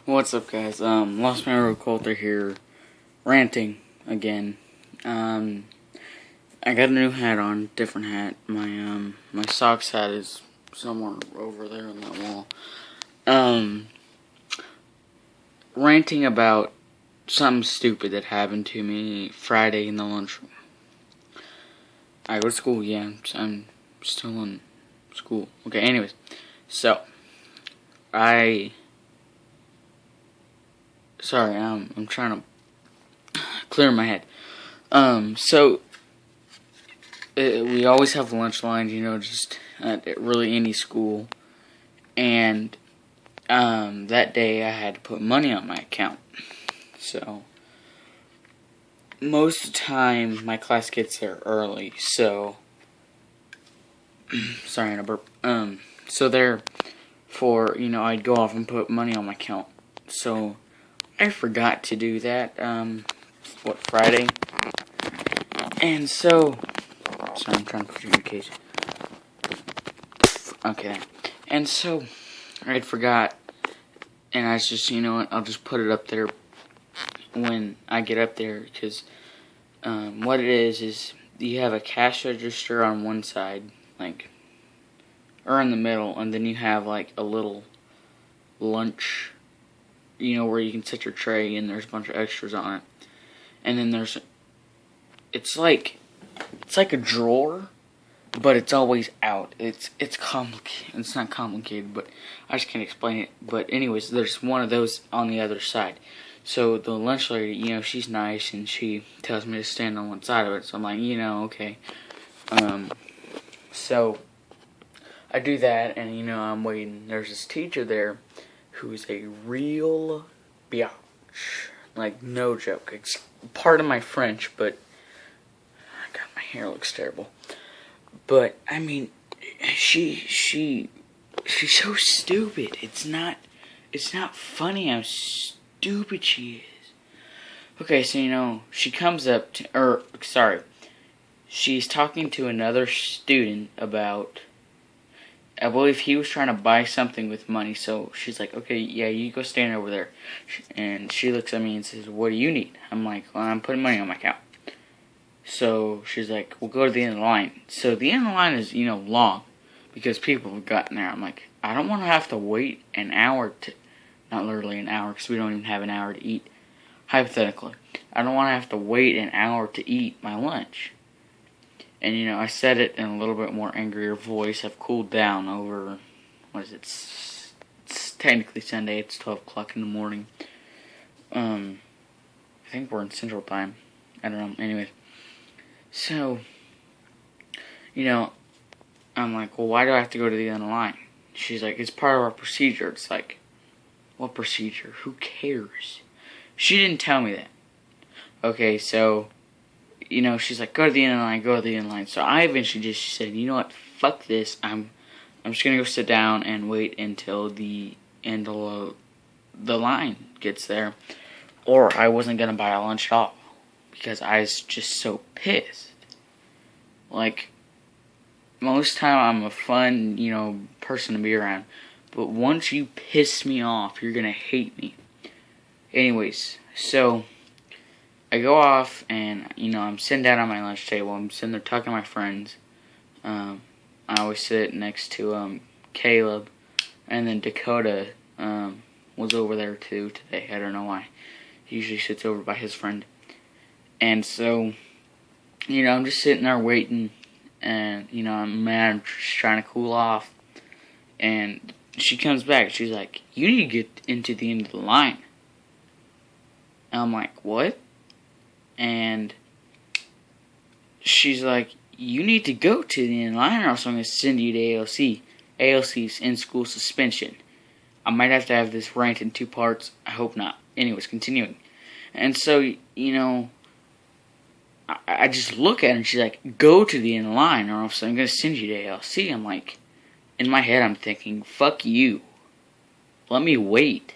What's up, guys? Lost My Road Coulter here, ranting again. I got a new hat on, different hat. My socks hat is somewhere over there on that wall. Ranting about something stupid that happened to me Friday in the lunchroom. I go to school, yeah, I'm still in school. Okay, anyways, so, Sorry, I'm trying to clear my head. We always have lunch lines, just at really any school. And, that day I had to put money on my account. So, most of the time my class gets there early, so, sorry, I burp. So therefore, I'd go off and put money on my account. So, I forgot to do that, Friday? And so, sorry, I'm trying to put you in the case. Okay, and so, I forgot, and I was just, I'll just put it up there when I get up there, because, what it is you have a cash register on one side, or in the middle, and then you have, a little lunch, where you can set your tray and there's a bunch of extras on it. And then it's like a drawer, but it's always out. It's complicated. It's not complicated, but I just can't explain it. But anyways, there's one of those on the other side. So the lunch lady, she's nice and she tells me to stand on one side of it. So I'm like, okay. So I do that, and I'm waiting. There's this teacher there who's a real biatch. No joke. It's part of my French, but God, my hair looks terrible. But I mean, she's so stupid. It's not funny how stupid she is. Okay, so she comes up to, she's talking to another student about, I believe he was trying to buy something with money, so she's like, okay, yeah, you go stand over there. And she looks at me and says, what do you need? I'm like, well, I'm putting money on my account. So she's like, we'll go to the end of the line. So the end of the line is, long, because people have gotten there. I'm like, I don't want to have to wait an hour not literally an hour, because we don't even have an hour to eat. Hypothetically, I don't want to have to wait an hour to eat my lunch. And, I said it in a little bit more angrier voice. I've cooled down over, it's technically Sunday. It's 12 o'clock in the morning. I think we're in Central Time. I don't know. Anyways. So, I'm like, well, why do I have to go to the end of the line? She's like, it's part of our procedure. It's like, what procedure? Who cares? She didn't tell me that. Okay, so, she's like, go to the end of the line, go to the end of the line. So I eventually just said, you know what, fuck this. I'm just going to go sit down and wait until the end of the line gets there. Or I wasn't going to buy a lunch at all, because I was just so pissed. Most time I'm a fun, person to be around. But once you piss me off, you're going to hate me. Anyways, so I go off, and, I'm sitting down on my lunch table. I'm sitting there talking to my friends. I always sit next to, Caleb. And then Dakota, was over there, too, today. I don't know why. He usually sits over by his friend. And so, I'm just sitting there waiting. And, I'm mad. I'm just trying to cool off. And she comes back. She's like, you need to get into the end of the line. And I'm like, what? And she's like, you need to go to the end of the line, or else I'm going to send you to ALC. ALC's in-school suspension. I might have to have this rant in 2 parts. I hope not. Anyways, continuing. And so, I just look at her, and she's like, go to the end of the line, or else I'm going to send you to ALC. I'm like, in my head, I'm thinking, fuck you. Let me wait.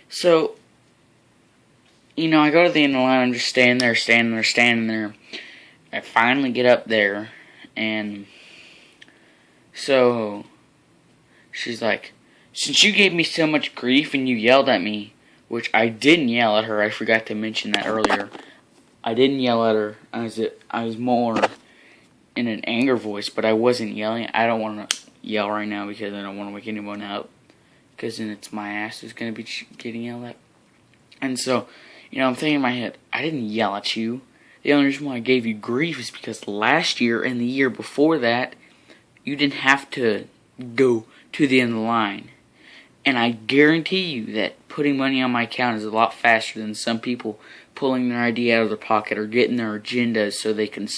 So, I go to the end of the line, I'm just standing there. I finally get up there, and so she's like, Since you gave me so much grief and you yelled at me, which I didn't yell at her, I forgot to mention that earlier. I didn't yell at her. I was more in an anger voice, but I wasn't yelling. I don't want to yell right now because I don't want to wake anyone up. Because then it's my ass who's going to be getting yelled at. And so, I'm thinking in my head, I didn't yell at you. The only reason why I gave you grief is because last year and the year before that, you didn't have to go to the end of the line. And I guarantee you that putting money on my account is a lot faster than some people pulling their ID out of their pocket or getting their agendas so they can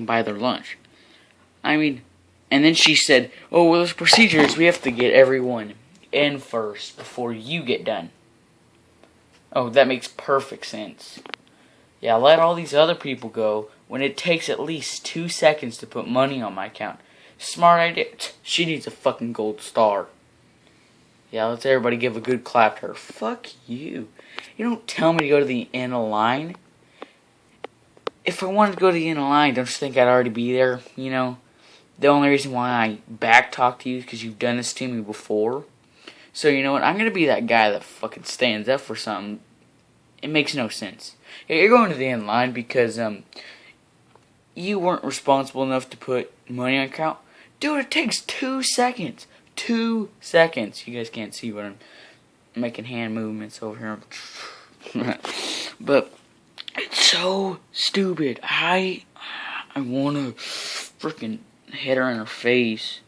buy their lunch. I mean, and then she said, "Oh, well, there's procedures. We have to get everyone in first before you get done." Oh, that makes perfect sense. Yeah, let all these other people go when it takes at least 2 seconds to put money on my account. Smart idea. She needs a fucking gold star. Yeah, let's everybody give a good clap to her. Fuck you. You don't tell me to go to the end of the line. If I wanted to go to the end of the line, don't you think I'd already be there? The only reason why I backtalk to you is because you've done this to me before. So you know what? I'm going to be that guy that fucking stands up for something. It makes no sense. Yeah, you're going to the end of the line because you weren't responsible enough to put money on account. Dude, it takes 2 seconds. 2 seconds. You guys can't see, but I'm making hand movements over here. But it's so stupid. I want to freaking hit her in her face.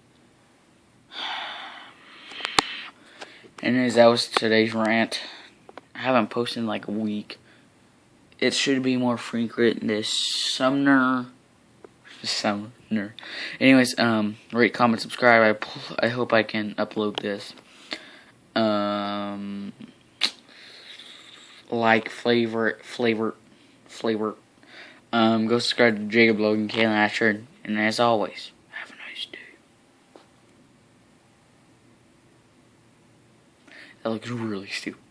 Anyways, that was today's rant. I haven't posted in like a week. It should be more frequent this summer. Anyways, rate, comment, subscribe. I hope I can upload this. Like, flavor. Go subscribe to Jacob Logan, Kayla Ashford, and as always, have a nice day. That looks really stupid.